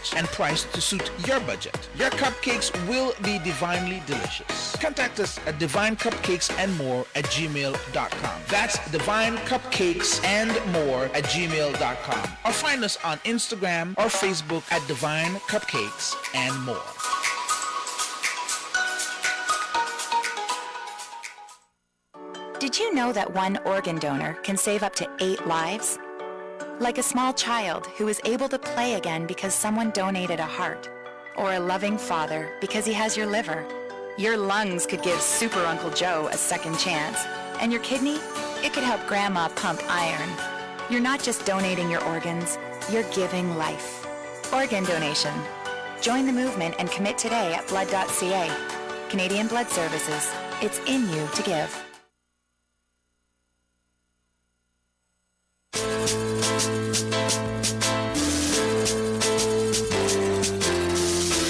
batch and priced to suit your budget. Your cupcakes will be divinely delicious. Contact us at divinecupcakesandmore@gmail.com. That's divinecupcakesandmore@gmail.com. Or find us on Instagram or Facebook at Divine Cupcakes and More. Did you know that one organ donor can save up to 8 lives? Like a small child who is able to play again because someone donated a heart, or a loving father because he has your liver. Your lungs could give Super Uncle Joe a second chance, and your kidney, it could help Grandma pump iron. You're not just donating your organs, you're giving life. Organ donation. Join the movement and commit today at blood.ca. Canadian Blood Services. It's in you to give.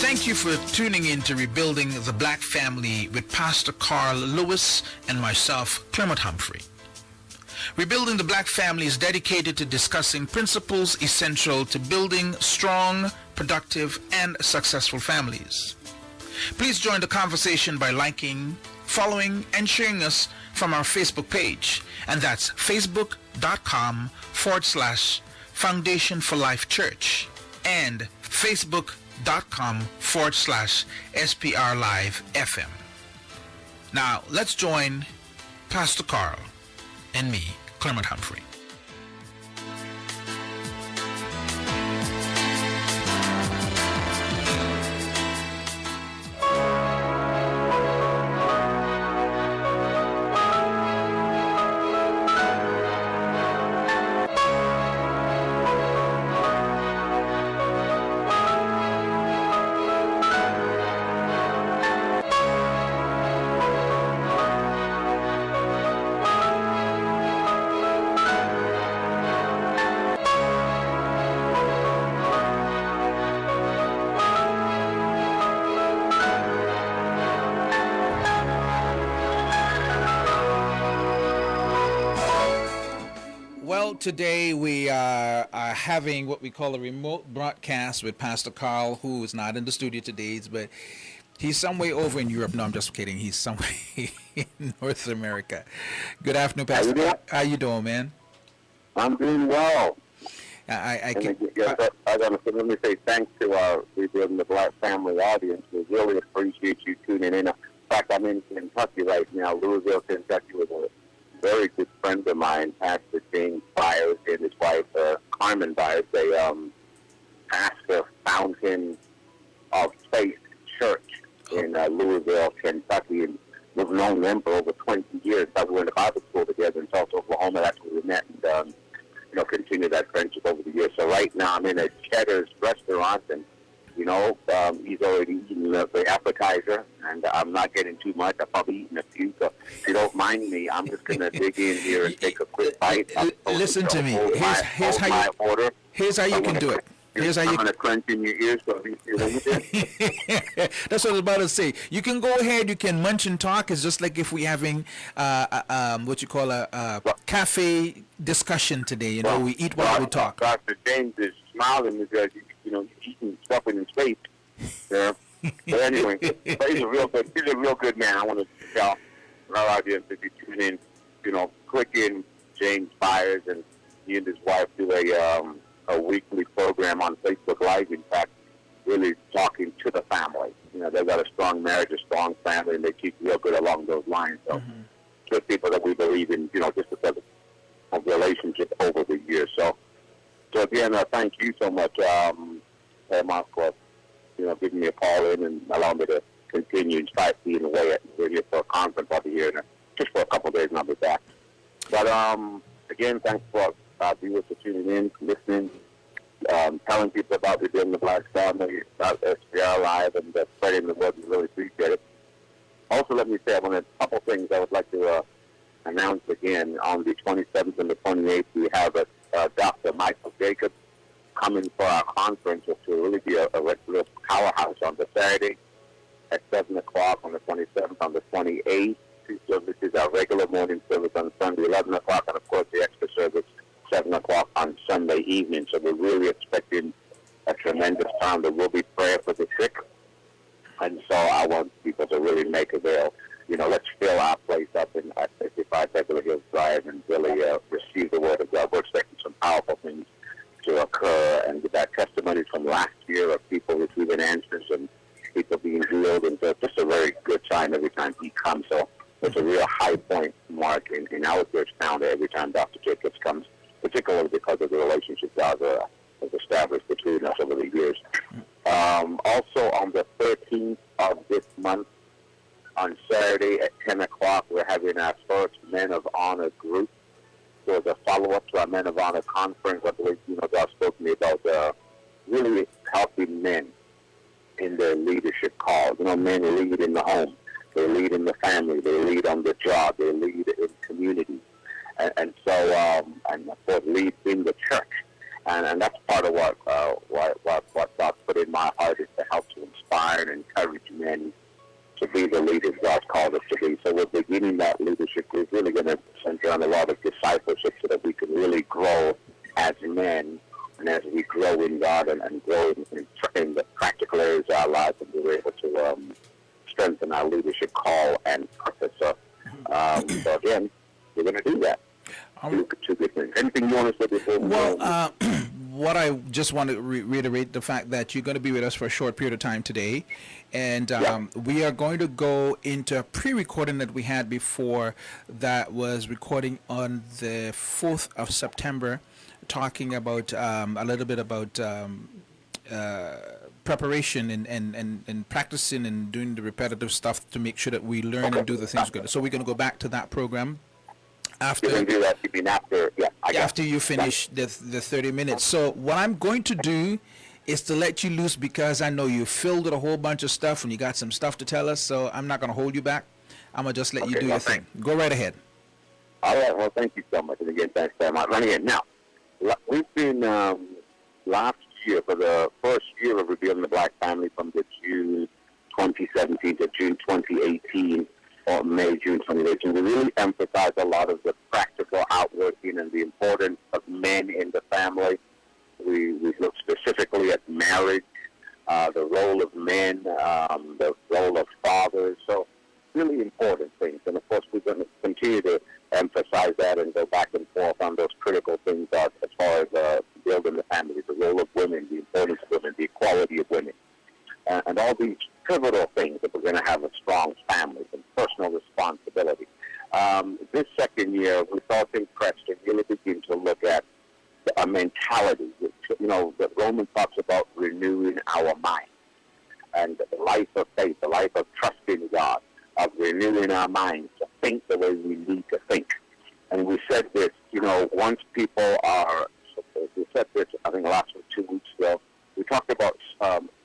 Thank you for tuning in to Rebuilding the Black Family with Pastor Karl Lewis and myself, Clairmont Humphrey. Rebuilding the Black Family is dedicated to discussing principles essential to building strong, productive, and successful families. Please join the conversation by liking, following, and sharing us from our Facebook page, and that's facebook.com/Foundation for Life Church and facebook.com/SPR Live FM. Now, let's join Pastor Karl and me, Clairmont Humphrey. Today we are having what we call a remote broadcast with Pastor Karl, who is not in the studio today, but he's somewhere over in Europe. No, I'm just kidding. He's somewhere in North America. Good afternoon, Pastor. How you doing, man? I'm doing well. Let me say thanks to our Rebuilding the Black Family audience. We really appreciate you tuning in. In fact, I'm in Kentucky right now, Louisville, Kentucky, with a very good friend of mine, Pastor James Byers, and his wife, Carmen Byers. They pastor Fountain of Faith Church in Louisville, Kentucky, and we've known them for over 20 years. We were in the Bible school together in Tulsa, Oklahoma. That's where we met, and continue that friendship over the years. So right now I'm in a Cheddar's restaurant, and he's already eaten the appetizer, and I'm not getting too much. I've probably eaten a few, so if you don't mind me, I'm just going to dig in here and take a quick bite. Listen to me. Here's how you can do it. Here's how you. I'm going to crunch in your ears so you feel it. That's what I was about to say. You can go ahead. You can munch and talk. It's just like if we're having what you call a cafe discussion today. We eat while we talk. Dr. James is smiling because he's eating stuff in his face. Yeah. But anyway, but he's a real good man. I want to tell our audience if you tune in, click in James Byers, and he and his wife do a weekly program on Facebook Live. In fact, really talking to the family. They've got a strong marriage, a strong family, and they keep real good along those lines. So, good people that we believe in, just because of relationship over the years. So again, thank you so much, Mark, for giving me a call in and allowing me to continue and try being away. We're here for a conference over here, and just for a couple of days, and I'll be back. But again, thanks for viewers for tuning in, listening, telling people about Rebuilding the Black Family, about SPR Live, and spreading the word. We really appreciate it. Also, let me say, a couple things I would like to announce again. On the 27th and the 28th, we have Dr. Michael Jacobs coming for our conference, which will really be a real powerhouse on the Saturday at 7 o'clock, on the 27th, on the 28th. This is our regular morning service on Sunday, 11 o'clock, and of course the extra service, 7 o'clock on Sunday evening. So we're really expecting a tremendous time. There will be prayer for the sick. And so I want people to really make avail. Let's fill our place up at 55 Beverly Hills Drive and really receive the word of God. We're expecting some powerful things to occur. And with that testimony from last year of people receiving answers and people being healed. And so it's just a very good time every time he comes. So it's a real high point mark in our church calendar every time Dr. Jacobs comes, particularly because of the relationship God has established between us over the years. Also on the 13th of this month, on Saturday at 10 o'clock, we're having our first Men of Honor group. So as a follow-up to our Men of Honor conference, I believe, God spoke to me about really helping men in their leadership calls. Men lead in the home. They lead in the family. They lead on the job. They lead in community. And of course, lead in the church. And that's part of what God put in my heart is to help to inspire and encourage men to be the leaders God's called us to be. So we're beginning that leadership group, really going to center on a lot of discipleship so that we can really grow as men and as we grow in God and grow in the practical areas of our lives, and we're able to strengthen our leadership call and purpose. So again, we're going to do that. Two good things. Anything you want to say before we go? What I just want to reiterate the fact that you're going to be with us for a short period of time today, and we are going to go into a pre-recording that we had before that was recording on the 4th of September, talking about a little bit about preparation and practicing and doing the repetitive stuff to make sure that we learn and do the things good. So we're going to go back to that program after you finish the 30 minutes. So what I'm going to do is to let you loose, because I know you filled with a whole bunch of stuff and you got some stuff to tell us, so I'm not going to hold you back. I'm going to just let you do your thing. Go right ahead. All right. Well, thank you so much. And again, thanks very much. Running in. Now, we've been last year, for the first year of Revealing the Black Family, from the June 2017 to June 2018, or May, June 2018, we really emphasized a lot of the practical outworking and the importance of men in the family. We looked specifically at marriage, the role of men, the role of fathers. So really important things. And, of course, we're going to continue to emphasize that and go back and forth on those critical things as far as building the family, the role of women, the importance of women, the equality of women, and all these pivotal things that we're going to have a strong family and personal responsibility. This second year, we thought impressed to really begin to look at a mentality, which, that Romans talks about renewing our mind, and the life of faith, the life of trusting God, of renewing our minds to think the way we need to think. And we said this, once people are, we said this, I think last 2 weeks ago, we talked about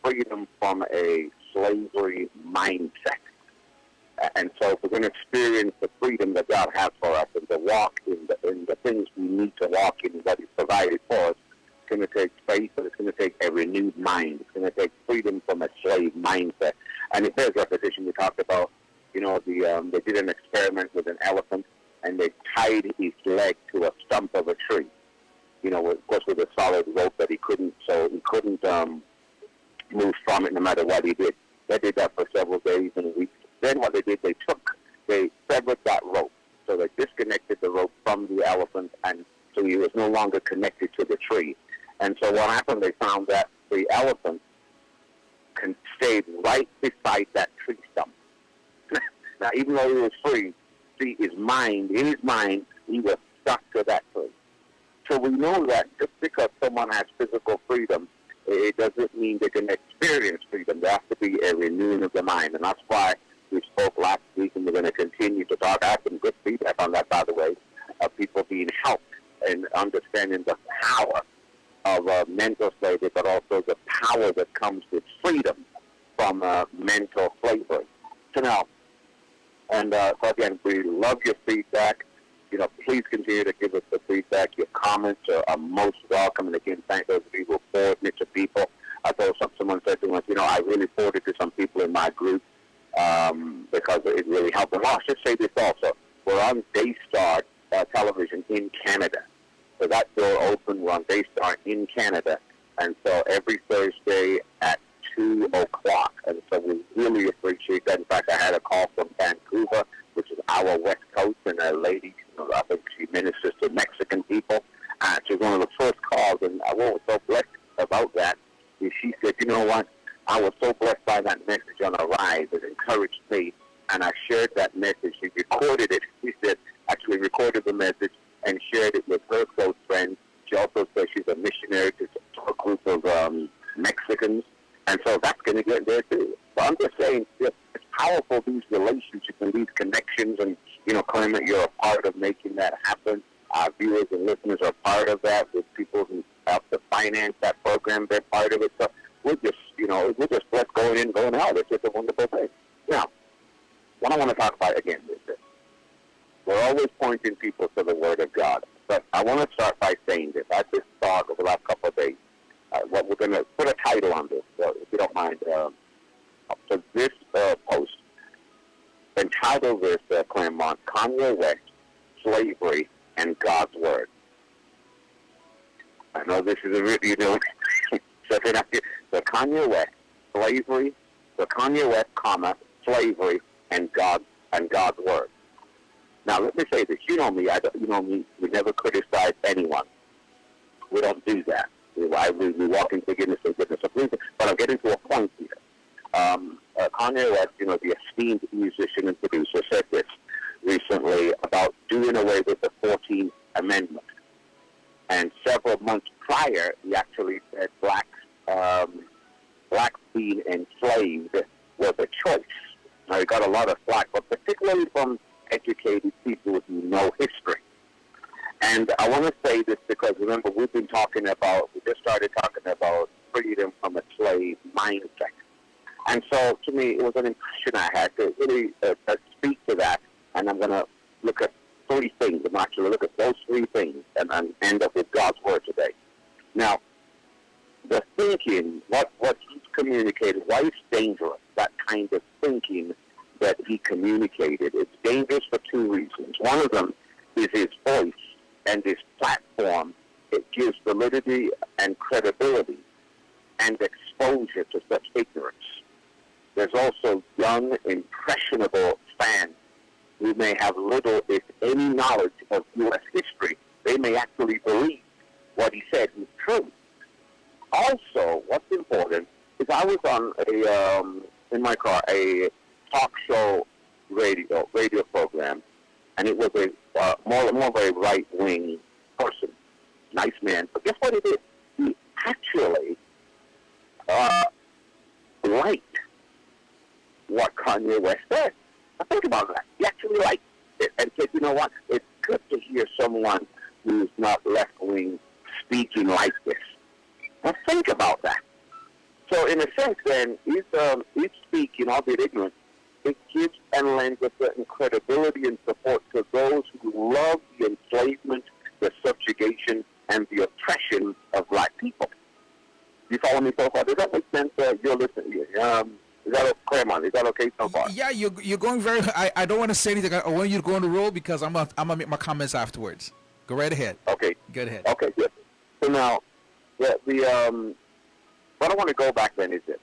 freedom from a slavery mindset. And so if we're going to experience the freedom that God has for us and to walk in the things we need to walk in that He's provided for us, it's going to take faith, and it's going to take a renewed mind. It's going to take freedom from a slave mindset. And it bears repetition. We talked about, they did an experiment with an elephant, and they tied his leg to a stump of a tree. Of course, with a solid rope that he couldn't move from it no matter what he did. They did that for several days and weeks. Then what they did, they severed that rope. So they disconnected the rope from the elephant, and so he was no longer connected to the tree. And so what happened, they found that the elephant stayed right beside that tree stump. Now, even though he was free, in his mind, he was stuck to that tree. So we know that just because someone has physical freedom, it doesn't mean they can experience freedom. There has to be a renewing of the mind. And that's why we spoke last week, and we're going to continue to talk. I have some good feedback on that, by the way, of people being helped in understanding the power of mental slavery, but also the power that comes with freedom from mental slavery. So now, so again, we love your feedback. Please continue to give us the feedback. Your comments are most welcome. And again, thank those of you who forwarded it to people. I thought someone said to us, I really forwarded it to some people in my group because it really helped them. Well, I should say this also. We're on Daystar television in Canada. So that door opened. We're on Daystar in Canada. And so every Thursday at 2 o'clock. And so we really appreciate that. In fact, I had a call from Vancouver, which is our West Coast, and a lady, I think she ministers to Mexican people. She was one of the first calls, and I was so blessed about that. And she said, you know what? I was so blessed by that message on a ride. It encouraged me, and I shared that message. She recorded it. She said, actually recorded the message and shared it with her close friends. She also said she's a missionary to a group of Mexicans, and so that's going to get there too. So I'm just saying, it's powerful, these relationships and these connections, and, Claimant, you're a part of making that happen. Our viewers and listeners are part of that with people who help to finance that program. They're part of it. So we're just blessed going in, going out. It's just a wonderful thing. Now, what I want to talk about again is this. We're always pointing people to the Word of God. But I want to start by saying this. I just thought over the last couple of days, we're going to put a title on this, if you don't mind. So this post, entitled this, Clairmont, Kanye West, Slavery, and God's Word. I know this is so Kanye West, slavery, so Kanye West, slavery, and God's Word. Now, let me say this. You know me. We never criticize anyone. We don't do that. We walk in forgiveness and goodness of reason. But I'm getting to a point here. Kanye West, the esteemed musician and producer, said this recently about doing away with the 14th Amendment. And several months prior, he actually said blacks being enslaved was a choice. Now, he got a lot of flack, but particularly from educated people who know history. And I want to say this because, remember, we just started talking about freedom from a slave mindset. And so, to me, it was an impression I had to really speak to that, and I'm going to look at three things. I'm actually going to look at those three things and end up with God's Word today. Now, the thinking, what he's communicated, why it's dangerous, that kind of thinking that he communicated. It's dangerous for two reasons. One of them is his voice and his platform. It gives validity and credibility and exposure to such ignorance. There's also young, impressionable fans who may have little, if any, knowledge of U.S. history. They may actually believe what he said is true. Also, what's important is I was on in my car, a talk show radio program, and it was more of a right-wing person, nice man. But guess what he did? He actually liked what Kanye West said. Now think about that. He actually liked it and said, you know what? It's good to hear someone who's not left-wing speaking like this. Now think about that. So in a sense, then, he's speaking, albeit ignorant. It gives and lends a certain credibility and support to those who love the enslavement, the subjugation, and the oppression of black people. You follow me so far? Does that make sense? You're listening. Is that Claremont? Is that okay so far? Yeah, you're going very. I don't want to say anything. I want you to go on the roll because I'm gonna make my comments afterwards. Go right ahead. Okay. Go ahead. Okay, good. So now, what I want to go back then is this.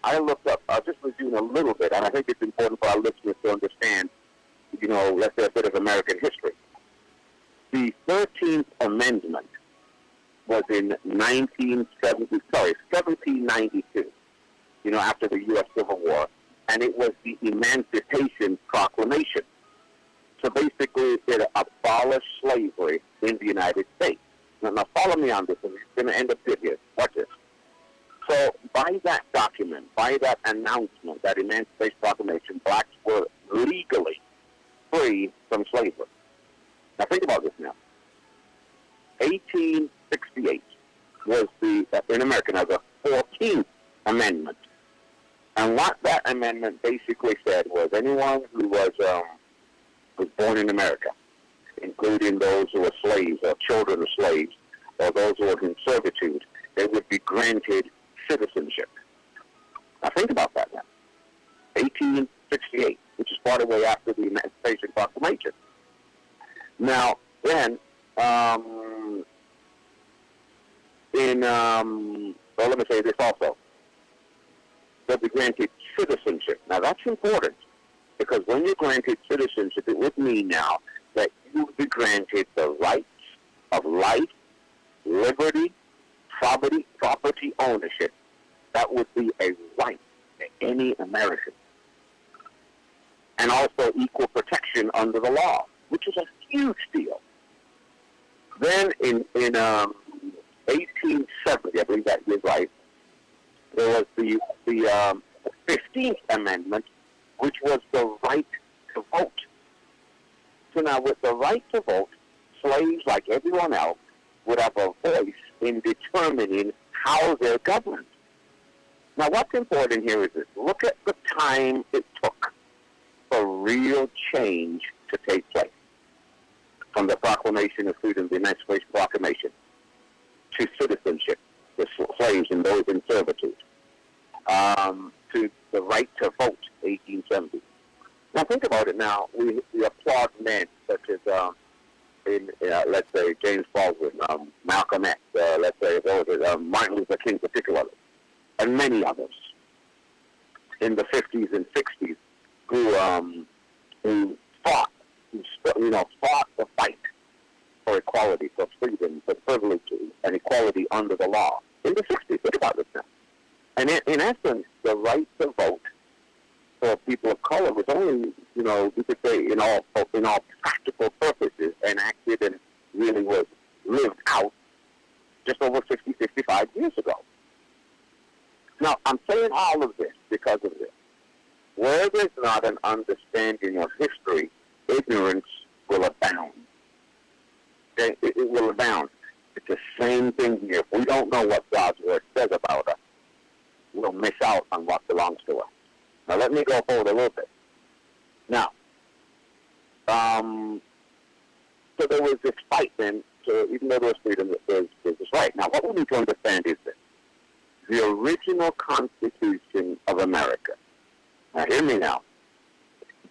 I looked up, I just was doing a little bit, and I think it's important for our listeners to understand, let's say a bit of American history. The 13th Amendment was in 1792, after the U.S. Civil War, and it was the Emancipation Proclamation. So basically, it abolished slavery in the United States. Now follow me on this, and it's going to end up good here. Watch this. So by that document, by that announcement, that Emancipation Proclamation, blacks were legally free from slavery. Now think about this now. 1868 was in America now, the 14th Amendment. And what that amendment basically said was anyone who was born in America, including those who were slaves or children of slaves or those who were in servitude, they would be granted citizenship. Now think about that now. 1868, which is part of the way after the Emancipation Proclamation. Now, then, well, let me say this also. They'll be granted citizenship. Now, that's important because when you're granted citizenship, it would mean now that you would be granted the rights of life, liberty, property ownership. That would be a right to any American. And also equal protection under the law, which is a huge deal. Then in 1870, I believe that is right, there was the 15th Amendment, which was the right to vote. So now with the right to vote, slaves, like everyone else, would have a voice in determining how they're governed. Now what's important here is this. Look at the time it took for real change to take place. From the Proclamation of Freedom, the Emancipation Proclamation, to citizenship, the slaves and those in servitude, to the right to vote, 1870. Now think about it now. We applaud men such as, let's say, James Baldwin, Malcolm X, let's say, Martin Luther King particularly, and many others in the 50s and 60s who fought the fight for equality, for freedom, for privilege, and equality under the law. In the 60s, think about this now. And in essence, the right to vote for people of color was only, we could say, in all practical purposes, enacted and really was lived out just over 50, 55 years ago. Now, I'm saying all of this because of this. Where there's not an understanding of history, ignorance will abound. Okay? It will abound. It's the same thing here. If we don't know what God's Word says about us, we'll miss out on what belongs to us. Now, let me go forward a little bit. Now, so there was this fight then, so even though there was freedom, there's this right. Now, what we need to understand is this. The original Constitution of America, now hear me now,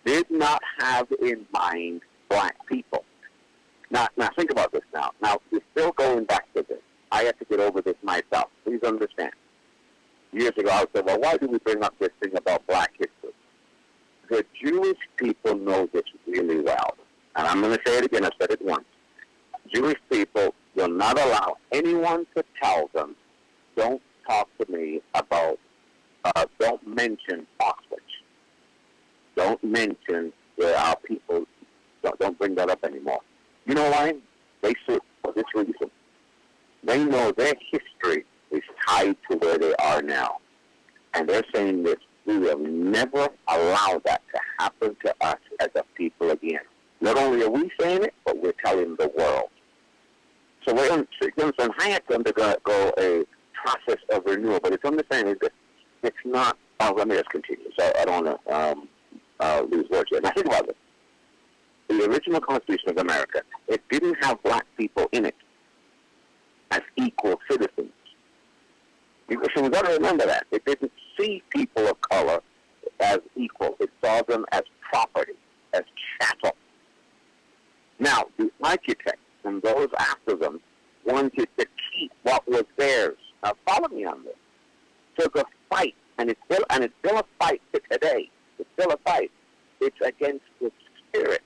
did not have in mind black people. Now think about this now. Now, we're still going back to this. I have to get over this myself. Please understand. Years ago, I said, well, why do we bring up this thing about black history? The Jewish people know this really well. And I'm going to say it again. I've said it once. Jewish people will not allow anyone to tell them, don't talk to me about, don't mention Auschwitz. Don't mention where our people, don't bring that up anymore. You know why? They say for this reason. They know their history is tied to where they are now. And they're saying this, we will never allow that to happen to us as a people again. Not only are we saying it, but we're telling the world. So I had to undergo a process of renewal, but it's understanding that it's not, let me just continue, so I don't want to lose words here. Now think about this. The original Constitution of America, it didn't have black people in it as equal citizens. So we've got to remember that. It didn't see people of color as equal. It saw them as property, as chattel. Now, the architects and those after them wanted to keep what was theirs. Now, follow me on this. So the fight, and it's still a fight to today. It's still a fight. It's against the spirit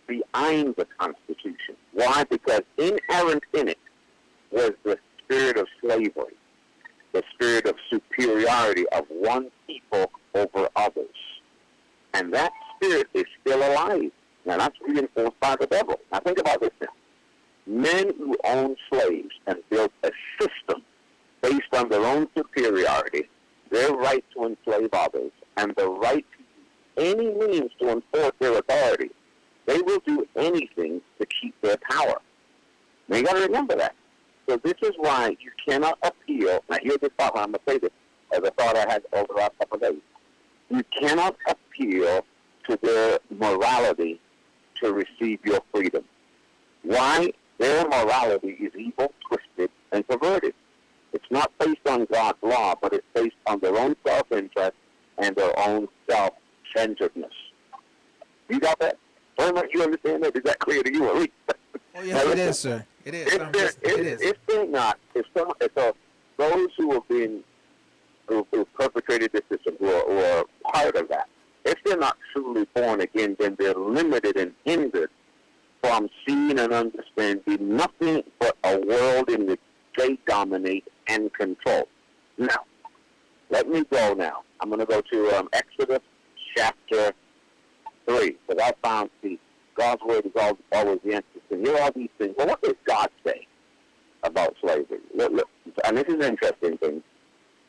behind the Constitution. Why? Because inherent in it was the spirit of slavery, the spirit of superiority of one people over others. And that spirit is still alive. Now, that's reinforced by the devil. Now, think about this now. Men who owned slaves and built a system based on their own superiority, their right to enslave others, and the right to use any means to enforce their authority, they will do anything to keep their power. Now, you got to remember that. So this is why you cannot appeal. Now, here's the thought. I'm going to say this as a thought I had over the last couple of days. You cannot appeal to their morality to receive your freedom. Why? Their morality is evil, twisted, and perverted. It's not based on God's law, but it's based on their own self-interest and their own self-centeredness. You got that? Very much you understand that? Is that clear to you, at least? Oh yes, Now it listen, is, sir. It is. if they're It is. if they're not, if those who have been who perpetrated this system, who are part of that, if they're not truly born again, then they're limited and hindered from seeing and understanding nothing but a world in which they dominate and control. Now, let me go now. I'm going to go to Exodus chapter 3, because I found God's word is always the answer. So here are these things. Well, what does God say about slavery? Look, and this is an interesting thing.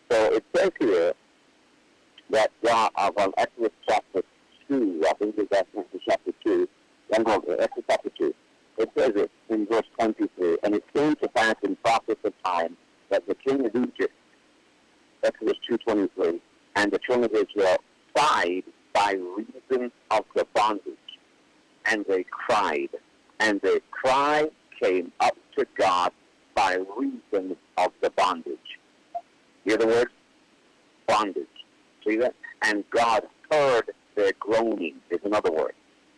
So it says here that God, from Exodus chapter 2, I think it's Exodus chapter 2, Exodus chapter 2, it says it in verse 23, and it came to pass in process of time that the king of Egypt, Exodus 2:23, and the children of Israel sighed by reason of the bondage, and they cried, and their cry came up to God by reason of the bondage. Hear the word? Bondage. See that? And God heard their groaning, is another word.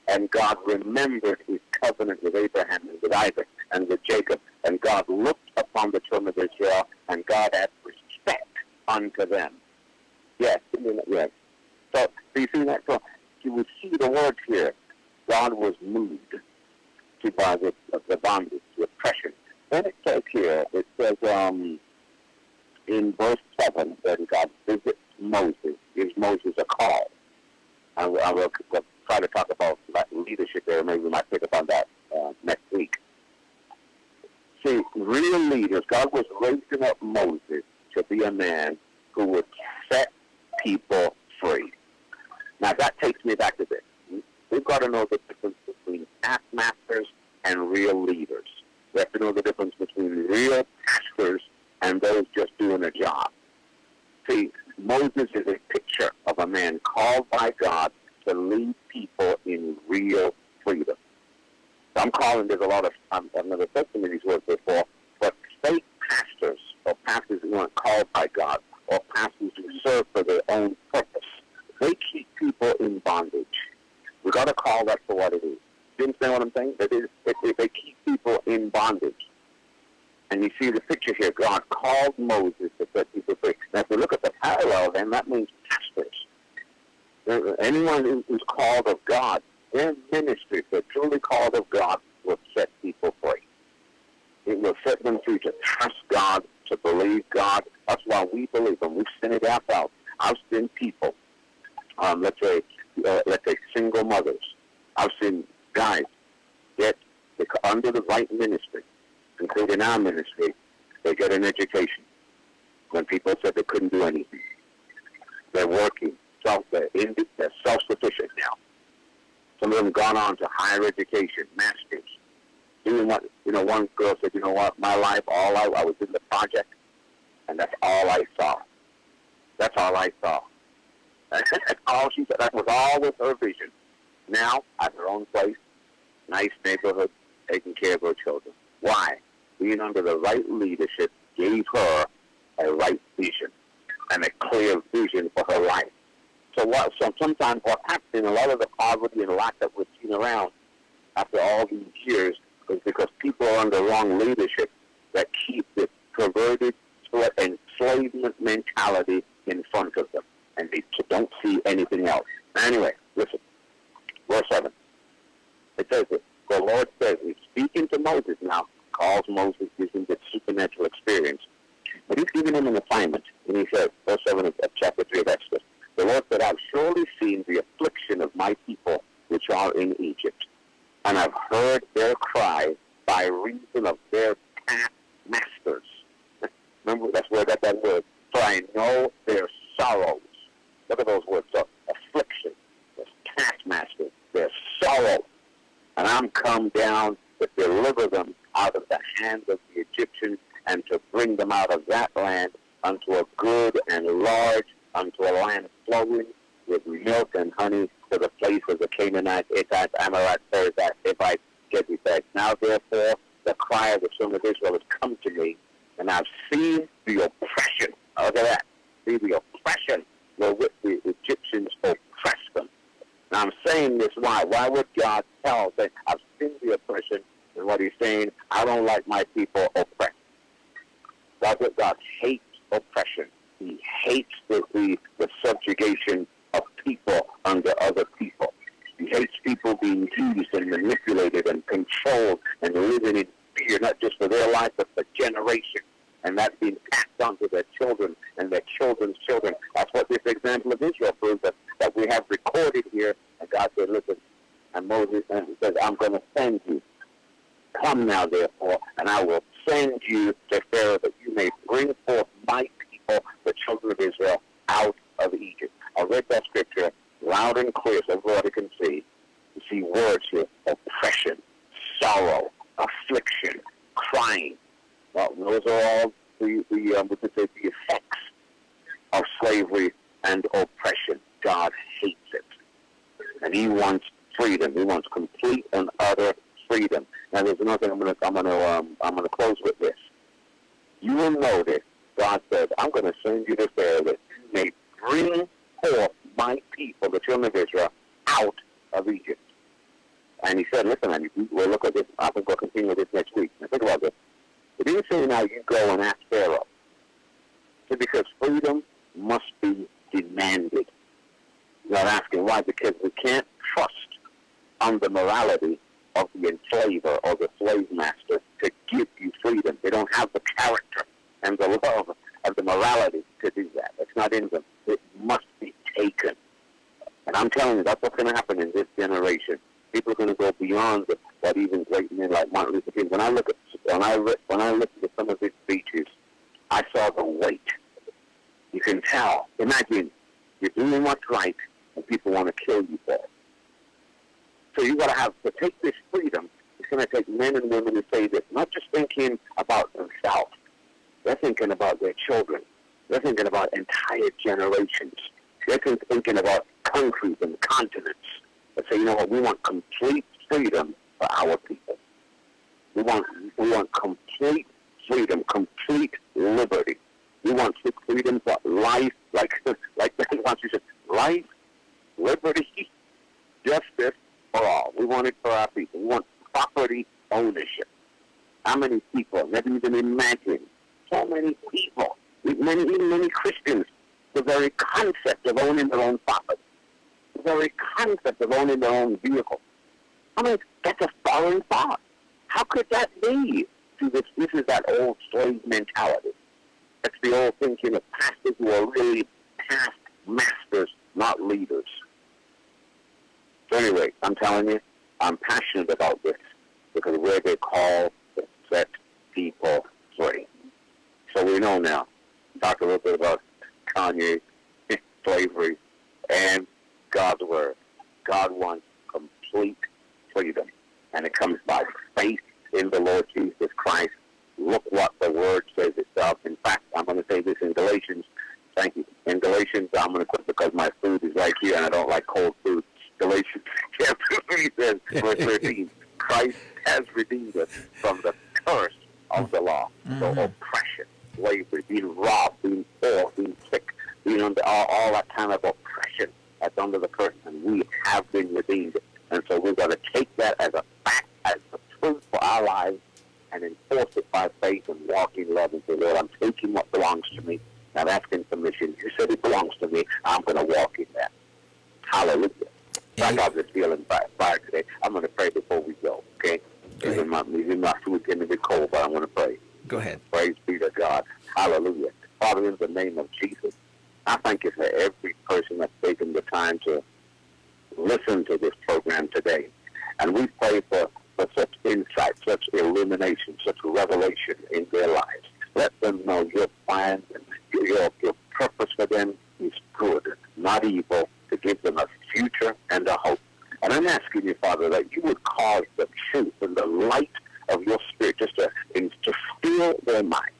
And God remembered his covenant with Abraham and with Isaac and with Jacob. And God looked upon the children of Israel, and God had respect unto them. Yes, yes. So, do you see that? So, you would see the words here. God was moved by the bondage, the oppression. Then it says here, it says in verse 7 that God visits Moses, gives Moses a call. I will try to talk about leadership there. Maybe we might pick up on that next week. See, real leaders, God was raising up Moses to be a man who would set people free. Now that takes me back to this. We've got to know the difference between taskmasters and real leaders. We have to know the difference between real pastors and those just doing a job. See, Moses is a picture of a man called by God to lead people in real freedom. So I'm calling, there's a lot of, I've never said some of these words before, but fake pastors or pastors who aren't called by God or pastors who serve for their own purpose, they keep people in bondage. We've got to call that for what it is. Do you understand what I'm saying? They keep people in bondage. And you see the picture here. God called Moses to set people free. Now, if we look at the parallel, then that means pastors. Anyone who's called of God, their ministry, if they're truly called of God, will set people free. It will set them free to trust God, to believe God. That's why we believe them. We've seen it ourselves. I've seen people, let's say single mothers. I've seen guys get under the right ministry, including our ministry, they get an education. When people said they couldn't do anything, they're working. They're self-sufficient now. Some of them gone on to higher education, masters. Doing what, one girl said, you know what, my life, I was in the project, and that's all I saw. That's all I saw. That's all she said. That was always her vision. Now, at her own place, nice neighborhood, taking care of her children. Why? Being under the right leadership gave her a right vision and a clear vision for her life. So sometimes what happens in a lot of the poverty and lack that we've seen around after all these years is because people are under wrong leadership that keep this perverted enslavement mentality in front of them, and they don't see anything else. Anyway, listen, verse 7. It says that the Lord says, he's speaking to Moses now, calls Moses, gives him this supernatural experience, but he's giving him an assignment. And he says, verse 7 of chapter 3 of Exodus, the Lord said, I've surely seen the affliction of my people which are in Egypt, and I've heard their cry by reason of their taskmasters. Remember, that's where I got that word. For I know their sorrows. Look at those words. So, affliction, their taskmasters, their sorrow. And I'm come down to deliver them out of the hands of the Egyptians and to bring them out of that land unto a good and large, unto a land flowing with milk and honey, to the place of the Canaanites, Hittites, Amorites, Perizzites, Hivites, Jebusites. Now, therefore, the cry of the children of Israel has come to me, and I've seen the oppression. Look at that. See the oppression wherewith the Egyptians oppressed them. Now, I'm saying this why? Why would God tell that I've seen the oppression, and what he's saying, I don't like my people oppressed. God hates oppression. He hates the subjugation of people under other people. He hates people being used and manipulated and controlled and living in fear, not just for their life, but for generations. And that's being passed on to their children and their children's children. That's what this example of Israel proves, that we have recorded here. And God said, listen, and Moses says, I'm going to send you. Come now, therefore, and I will send you to Pharaoh that you may bring forth my people, the children of Israel, out of Egypt. I read that scripture loud and clear so everybody can see. You see words here: oppression, sorrow, affliction, crying. Well, those are all the effects of slavery and oppression. God hates it, and He wants freedom. He wants complete and utter freedom. Now, there's another thing I'm going to close with this. You will notice God said, "I'm going to send you to Pharaoh that you may bring forth my people, the children of Israel, out of Egypt." And He said, "Listen, and we'll look at this. I think we'll continue this next week. Now, think about this. It didn't say now you go and ask Pharaoh. It said because freedom must be demanded. You're not asking why, because we can't trust on the morality of the enslaver or the slave master to give you freedom. They don't have the character and the love and the morality to do that. It's not in them. It must be taken. And I'm telling you, that's what's going to happen in this generation. People are going to go beyond what even great men like Martin Luther King. When I look at some of his speeches, I saw the weight. You can tell. Imagine you're doing what's right, and people want to kill you for it. So you got to take this freedom. It's going to take men and women to say this, not just thinking about themselves. They're thinking about their children. They're thinking about entire generations. They're thinking about countries and continents. They say, you know what? We want complete freedom for our people. We want complete freedom, complete liberty. We want freedom for life, like once you said, life, liberty, justice for all. We want it for our people. We want property ownership. How many people? Never even imagine. So many people, even many Christians, the very concept of owning their own property, the very concept of owning their own vehicle. I mean, that's a foreign thought. How could that be? See, this is that old slave mentality. That's the old thinking of pastors who are really past masters, not leaders. So anyway, I'm telling you, I'm passionate about this because we're called to set people free. So we know now. Talk a little bit about Kanye, slavery, and God's Word. God wants complete freedom, and it comes by faith in the Lord Jesus Christ. Look what the Word says itself. In fact, I'm going to say this in Galatians. Thank you. In Galatians, I'm going to quit because my food is right here, and I don't like cold food. Galatians chapter 3 says, verse 13, Christ has redeemed us from the curse of the law. So oppression, slavery, being robbed, being poor, being sick, being under all that kind of oppression that's under the curse, and we have been redeemed. And so we've got to take that as a fact, as the truth for our lives, and enforce it by faith and walk in love and say, Lord, I'm taking what belongs to me. Not asking permission. You said it belongs to me. I'm going to walk in that. Hallelujah. I got this feeling fire today. I'm going to pray before we go, okay? Even my food getting a bit cold, but I'm going to pray. Go ahead. Praise be to God. Hallelujah. Father, in the name of Jesus, I thank you for every person that's taken the time to listen to this program today. And we pray for such insight, such illumination, such revelation in their lives. Let them know your plan and your purpose for them is good, not evil, to give them a future and a hope. And I'm asking you, Father, that you would cause the truth and the light of your Spirit just to fill their minds.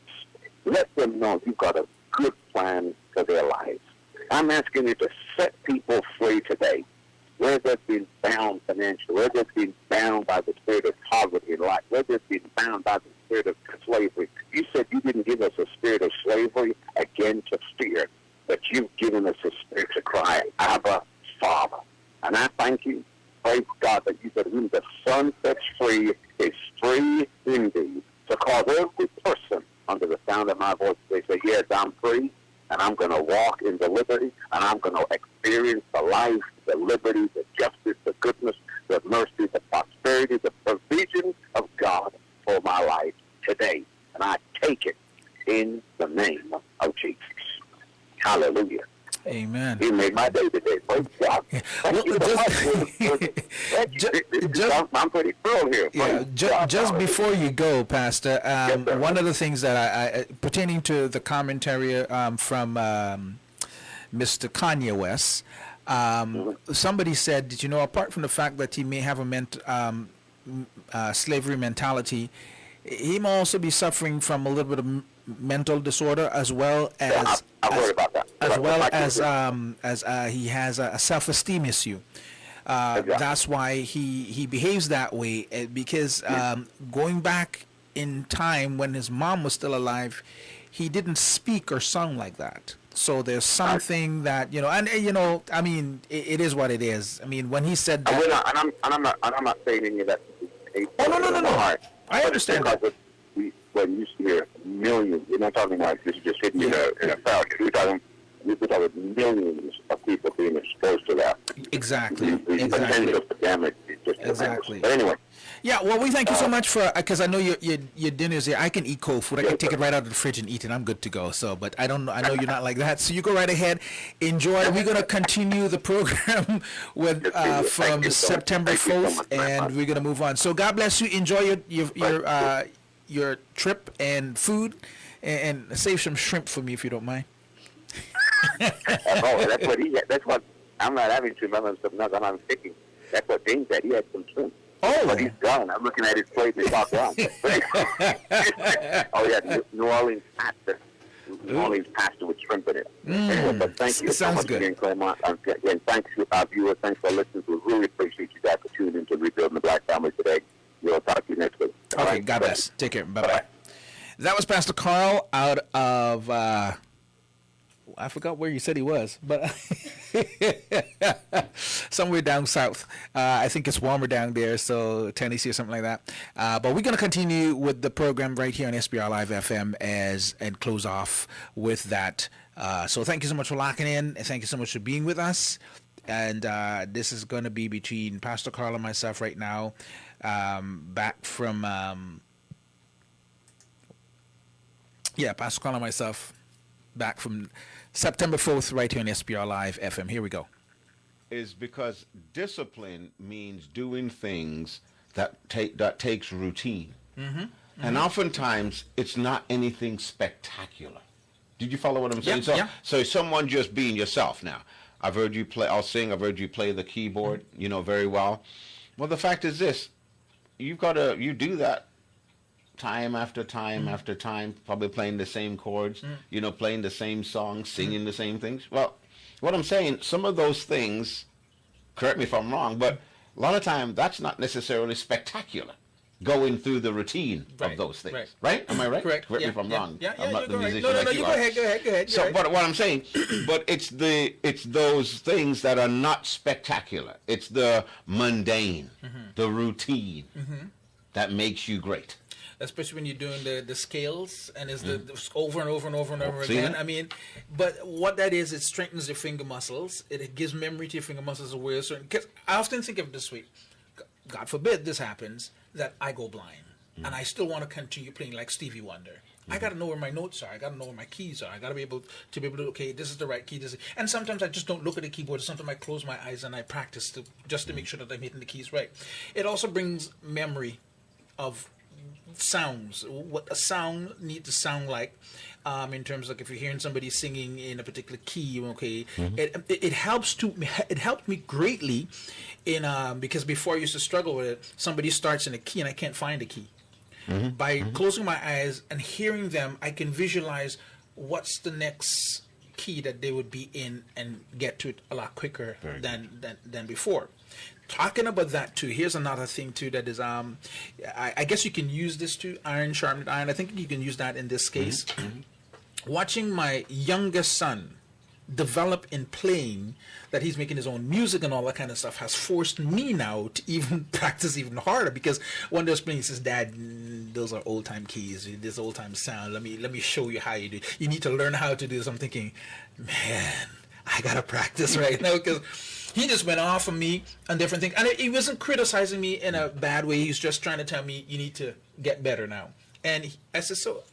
Let them know you've got a good plan for their lives. I'm asking you to set people free today, where they've been bound financially, where they've been bound by the spirit of poverty in life, where they've been bound by the spirit of slavery. You said you didn't give us a spirit of slavery, again, to fear, but you've given us a spirit to cry, Abba, Father. And I thank you, praise God, that you said whom the Son sets free is free walk in the liberty, and I'm going to experience the life, the liberty, the justice, the goodness, the mercy, the prosperity, the provision of God for my life today. And I take it in the name of Jesus. Hallelujah. Amen. He made my day today. Praise God. Thank you so much. I'm pretty thrilled here. Yeah, just before you go, Pastor, one of the things that I pertaining to the commentary from Mr. Kanye West, somebody said, did you know, apart from the fact that he may have a slavery mentality, he may also be suffering from a little bit of mental disorder, as well as he has a self-esteem issue. That's why he behaves that way, because going back in time when his mom was still alive, he didn't speak or sound like that. So there's something that, I mean, it is what it is. I mean, when he said that, I'm not saying any of that. No. I understand that. When you hear millions, you're not talking about just hitting in a crowd. We're talking millions of people being exposed to that. Exactly. The potential for damage is just exactly. But anyway. Yeah, well, we thank you so much for, because I know your dinner's here. I can eat cold food. I can take it right out of the fridge and eat it. I'm good to go. So, but I know you're not like that. So you go right ahead, enjoy. We're gonna continue the program with from September 4th, and we're gonna move on. So God bless you. Enjoy your trip and food, and save some shrimp for me if you don't mind. That's what I'm not having shrimp. I'm having something else. I'm having chicken. That's what Dane said. He had some shrimp. Oh, but he's gone. I'm looking at his plate and he's not gone. Oh yeah, New Orleans pasta with shrimp in it. Anyway, but thank you so much again, Clairmont. Again, thanks to our viewers. Thanks for listening. We really appreciate you guys for tuning in to Rebuilding the Black Family today. We'll talk to you next week. Okay, right? God bless. Take care. Bye-bye. That was Pastor Karl out of, I forgot where you said he was, but somewhere down south. I think it's warmer down there, so Tennessee or something like that. But we're going to continue with the program right here on SBR Live FM and close off with that. So thank you so much for locking in, and thank you so much for being with us. And this is going to be between Pastor Karl and myself right now. Back from Pastor Karl and myself back from September 4th right here on SBR Live FM. Here we go. Is because discipline means doing things that takes routine. And oftentimes it's not anything spectacular. Did you follow what I'm saying? So someone just being yourself. Now, I've heard you play, I've heard you play the keyboard, very well. Well, the fact is this, you do that time after time after time, probably playing the same chords, playing the same songs, singing the same things. Well, what I'm saying, some of those things, correct me if I'm wrong, but a lot of time that's not necessarily spectacular, going through the routine of those things. Right? Am I right? Correct. Correct me if I'm wrong. I'm not the musician No, like you go ahead. So, but what I'm saying, but it's those things that are not spectacular. It's the mundane, the routine that makes you great. Especially when you're doing the scales and it's the over and over and over and over again. I mean, but what that is, it strengthens your finger muscles. It gives memory to your finger muscles of where certain. Because I often think of it this way: God forbid this happens, that I go blind, and I still want to continue playing like Stevie Wonder. I got to know where my notes are. I got to know where my keys are. I got to be able to okay, this is the right key. And sometimes I just don't look at the keyboard. Sometimes I close my eyes and I practice just to make sure that I'm hitting the keys right. It also brings memory of sounds, what a sound needs to sound like, in terms of if you're hearing somebody singing in a particular key, it helped me greatly in because before I used to struggle with it. Somebody starts in a key and I can't find a key. By closing my eyes and hearing them, I can visualize what's the next key that they would be in and get to it a lot quicker than before. Talking about that too, here's another thing too that is I guess you can use this too, iron sharpened iron. I think you can use that in this case. Watching my youngest son develop in playing, that he's making his own music and all that kind of stuff, has forced me now to even practice even harder. Because one day I was playing, he says, "Dad, those are old time keys. This old time sound. Let me show you how you do it. You need to learn how to do this." I'm thinking, man, I gotta practice right now, because he just went off on me on different things, and he wasn't criticizing me in a bad way. He's just trying to tell me, you need to get better now. And I said, so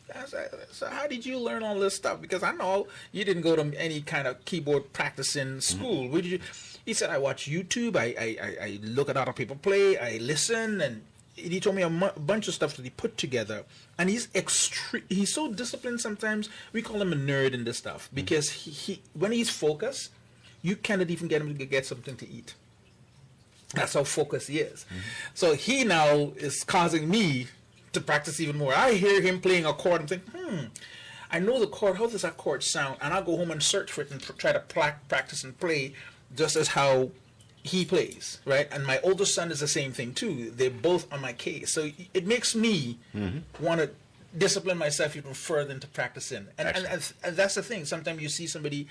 how did you learn all this stuff? Because I know you didn't go to any kind of keyboard practice in school. Where did you? He said, I watch YouTube. I look at other people play. I listen, and he told me a bunch of stuff that he put together. And he's he's so disciplined. Sometimes we call him a nerd in this stuff, because he when he's focused, you cannot even get him to get something to eat. That's how focused he is. So he now is causing me to practice even more. I hear him playing a chord and think, I know the chord. How does that chord sound? And I'll go home and search for it and try to practice and play just as how he plays, right? And my older son is the same thing too. They're both on my case. So it makes me want to discipline myself even further into practicing. And that's the thing. Sometimes you see somebody,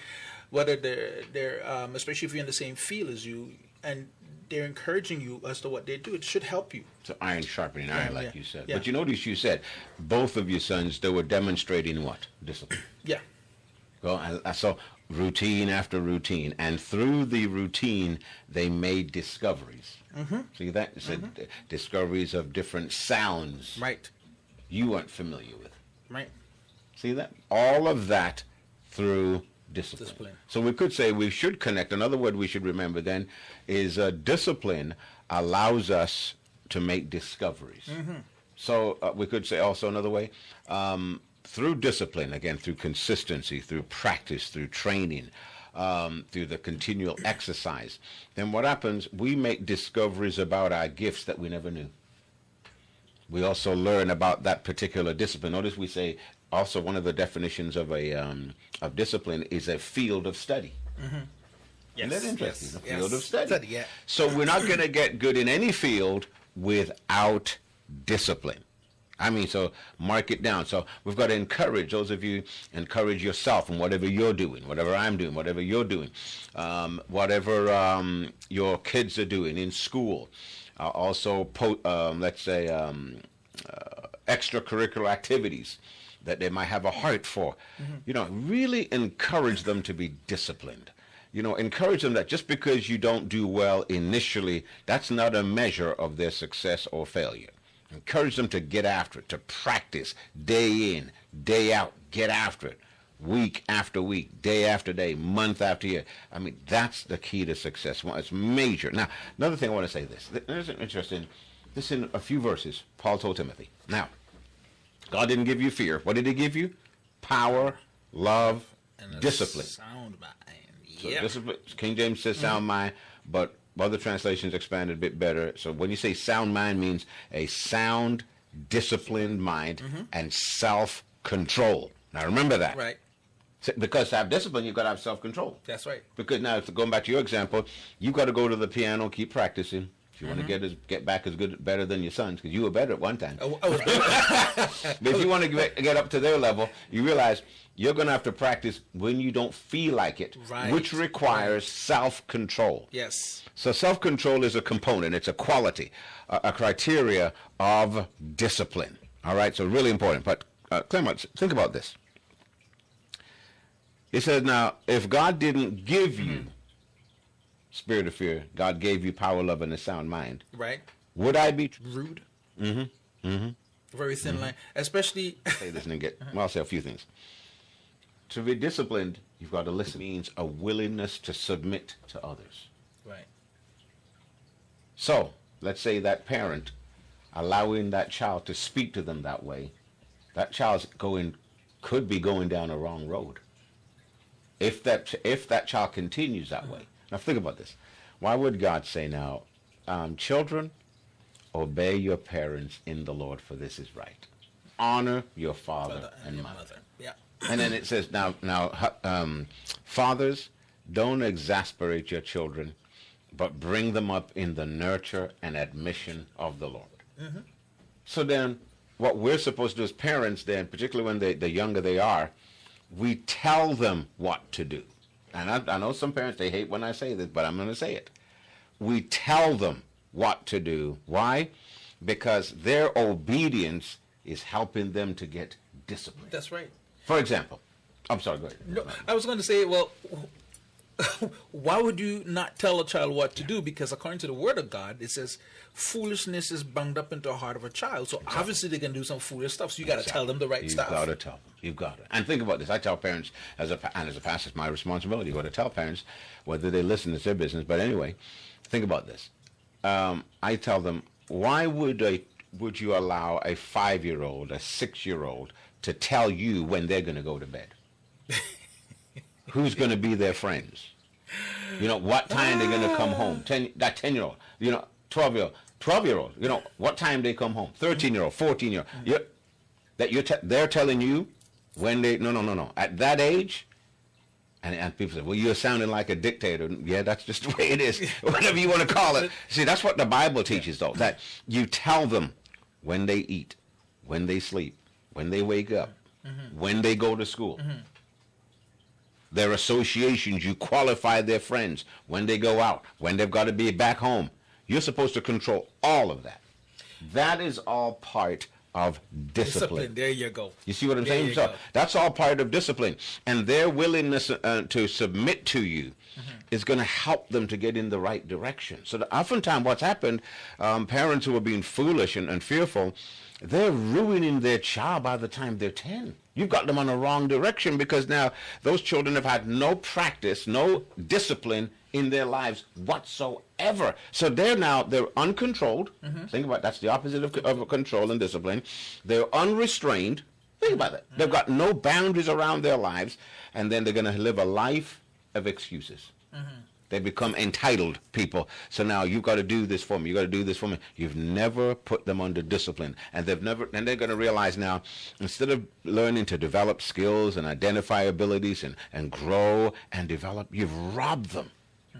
whether they're especially if you're in the same field as you, and they're encouraging you as to what they do, it should help you. So iron sharpening iron, like you said. Yeah. But you notice you said both of your sons, they were demonstrating what? Discipline. Yeah. Well, so routine after routine, and through the routine, they made discoveries. See that? It said discoveries of different sounds. Right. You weren't familiar with. Right. See that? All of that through discipline. So we could say we should connect. Another word we should remember then is discipline allows us to make discoveries. So we could say also another way, through discipline, again, through consistency, through practice, through training, through the continual exercise, then what happens, we make discoveries about our gifts that we never knew. We also learn about that particular discipline. Notice we say also one of the definitions of of discipline is a field of study. Isn't that interesting? A field of study. Yeah. So we're not going to get good in any field without discipline. I mean, so mark it down. So we've got to encourage, those of you, encourage yourself in whatever you're doing, whatever I'm doing, whatever you're doing, whatever your kids are doing in school. Also, let's say, extracurricular activities that they might have a heart for. You know, really encourage them to be disciplined. You know, encourage them that just because you don't do well initially, that's not a measure of their success or failure. Encourage them to get after it, to practice day in, day out, get after it, week after week, day after day, month after year. I mean, that's the key to success. Well, it's major. Now, another thing I want to say this. There's an interesting, this in a few verses, Paul told Timothy. Now, God didn't give you fear. What did he give you? Power, love, and discipline. Sound mind. So discipline, King James says sound mind, but other translations expand a bit better. So when you say sound mind, means a sound, disciplined mind and self-control. Now remember that. Right. Because to have discipline, you've got to have self-control. That's right. Because now, going back to your example, you've got to go to the piano, keep practicing. If you want to get back as good, better than your sons, because you were better at one time. I was better. But if you want to get up to their level, you realize you're going to have to practice when you don't feel like it, which requires self-control. Yes. So self-control is a component. It's a quality, a criteria of discipline. All right, so really important. But Clairmont, think about this. It says, now, if God didn't give you spirit of fear, God gave you power, love, and a sound mind. Right. Would I be rude? Very thin line. Especially... Say this and get... Well, I'll say a few things. To be disciplined, you've got to listen. It means a willingness to submit to others. Right. So, let's say that parent allowing that child to speak to them that way, that child's could be going down a wrong road. If that child continues that way. Now think about this. Why would God say now, children, obey your parents in the Lord, for this is right. Honor your father and mother. Yeah. And then it says, now, fathers, don't exasperate your children, but bring them up in the nurture and admission of the Lord. So then, what we're supposed to do as parents then, particularly when the younger they are, we tell them what to do. and I know some parents, they hate when I say this, but I'm going to say it. We tell them what to do. Why? Because their obedience is helping them to get discipline. That's right. For example, I'm sorry, go ahead. No, I was going to say, well, why would you not tell a child what to do? Because according to the Word of God, it says foolishness is bound up into the heart of a child. So obviously they can do some foolish stuff. So you got to tell them the right stuff. You've got to tell them. You've got to. And think about this. I tell parents, as a pastor, it's my responsibility. You've got to tell parents, whether they listen, it's their business. But anyway, think about this. I tell them, why would you allow a 5-year-old, a 6-year-old to tell you when they're going to go to bed? Who's going to be their friends? You know, what time they're going to come home? That 10-year-old, 12-year-old, what time they come home? 13-year-old, 14-year-old. They're telling you when they, no. At that age, and people say, well, you're sounding like a dictator. Yeah, that's just the way it is. Whatever you want to call it. See, that's what the Bible teaches, though, that you tell them when they eat, when they sleep, when they wake up, when they go to school. Their associations, you qualify their friends, when they go out, when they've got to be back home. You're supposed to control all of that. That is all part of discipline. There you go. You see what I'm saying? So that's all part of discipline. And their willingness to submit to you is going to help them to get in the right direction. So oftentimes what's happened, parents who are being foolish and fearful, they're ruining their child by the time they're 10. You've got them on the wrong direction because now those children have had no practice, no discipline in their lives whatsoever. So they're uncontrolled. Think about it. That's the opposite of control and discipline. They're unrestrained. Think about that. They've got no boundaries around their lives, and then they're going to live a life of excuses. They become entitled people. So now you've got to do this for me. You've got to do this for me. You've never put them under discipline. And they're going to realize now, instead of learning to develop skills and identify abilities and grow and develop, you've robbed them.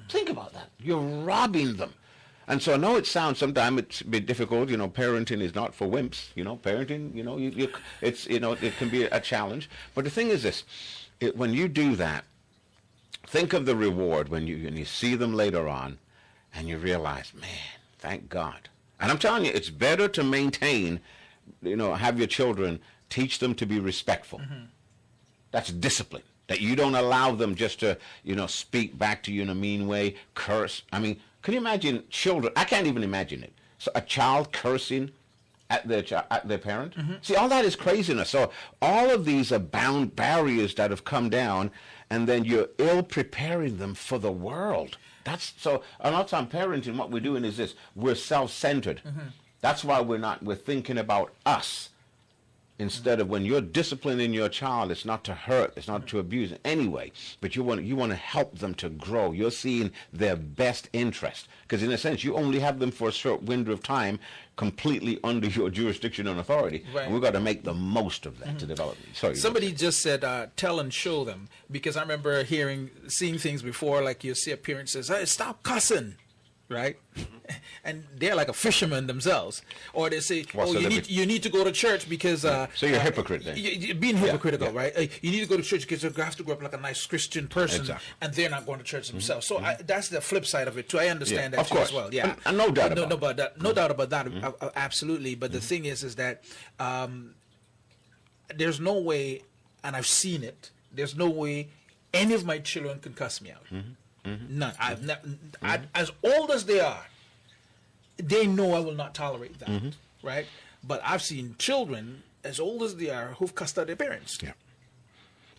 Think about that. You're robbing them. And so I know it sounds sometimes it's a bit difficult. Parenting is not for wimps. Parenting, it can be a challenge. But the thing is this, when you do that, think of the reward when you see them later on and you realize, man, thank God. And I'm telling you, it's better to maintain, have your children, teach them to be respectful. That's discipline. That you don't allow them just to, speak back to you in a mean way, curse. I mean, can you imagine children? I can't even imagine it. So a child cursing at their parent? See, all that is craziness. So all of these are bound barriers that have come down, and then you're ill preparing them for the world. So a lot of time parenting, what we're doing is this: we're self-centered. That's why we're thinking about us. Instead of when you're disciplining your child, it's not to hurt, it's not to abuse anyway, but you want to help them to grow. You're seeing their best interest, because in a sense you only have them for a short window of time, completely under your jurisdiction and authority. Right. And we've got to make the most of that to develop. Sorry, somebody just said tell and show them, because I remember seeing things before, like you see a parent says, hey, stop cussing. Right? And they're like a fisherman themselves. Or they say, you need to go to church because... so you're a hypocrite then. Being hypocritical, right? You need to go to church because you have to grow up like a nice Christian person. Exactly. And they're not going to church themselves. So that's the flip side of it too. I understand that too as well. Yeah. And no doubt about that. No doubt about that. Absolutely. But the thing is that there's no way, and I've seen it, there's no way any of my children can cuss me out. None. As old as they are, they know I will not tolerate that, right? But I've seen children as old as they are who've cussed out their parents. Yeah.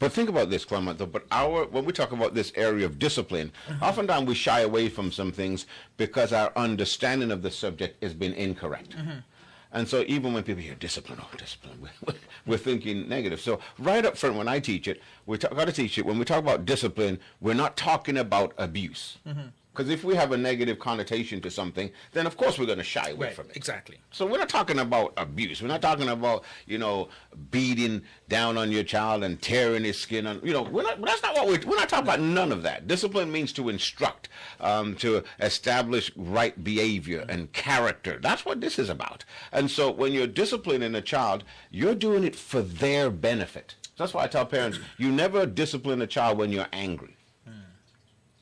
But think about this, Clairmont, though. But when we talk about this area of discipline, oftentimes we shy away from some things because our understanding of the subject has been incorrect. And so even when people hear discipline, we're thinking negative. So right up front, when I teach it, we got to teach it. When we talk about discipline, we're not talking about abuse. Because if we have a negative connotation to something, then of course we're going to shy away from it. Exactly. So we're not talking about abuse. We're not talking about, beating down on your child and tearing his skin. That's not what we're not talking about. None of that. Discipline means to instruct, to establish right behavior and character. That's what this is about. And so when you're disciplining a child, you're doing it for their benefit. That's why I tell parents, you never discipline a child when you're angry.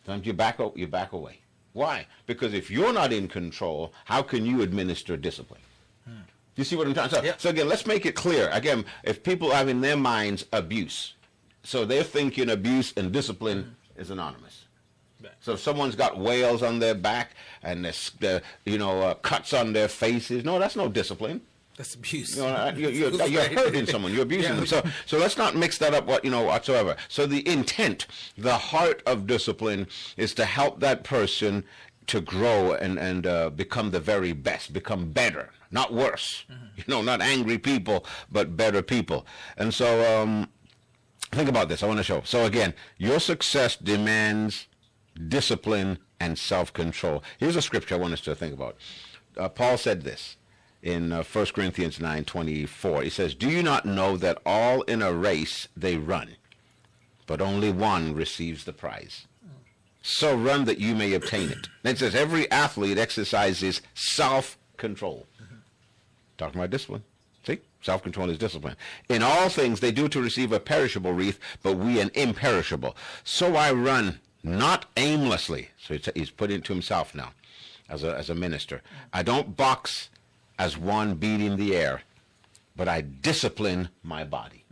Sometimes you back away. Why? Because if you're not in control, how can you administer discipline? You see what I'm trying to say? So again, let's make it clear. Again, if people have in their minds abuse, so they're thinking abuse and discipline is anonymous. So if someone's got wales on their back and cuts on their faces, no, that's no discipline. That's abuse. You're hurting someone. You're abusing them. So let's not mix that up whatsoever. So the intent, the heart of discipline is to help that person to grow and become the very best, become better, not worse. Not angry people, but better people. And so think about this. I want to show. So again, your success demands discipline and self-control. Here's a scripture I want us to think about. Paul said this in 1 Corinthians 9:24. He says, "Do you not know that all in a race they run, but only one receives the prize? So run that you may obtain it." Then it says, "Every athlete exercises self-control." Talking about discipline. See? Self-control is discipline. "In all things they do to receive a perishable wreath, but we an imperishable. So I run not aimlessly." So he's put into himself now as a minister. "I don't box as one beating the air, but I discipline my body.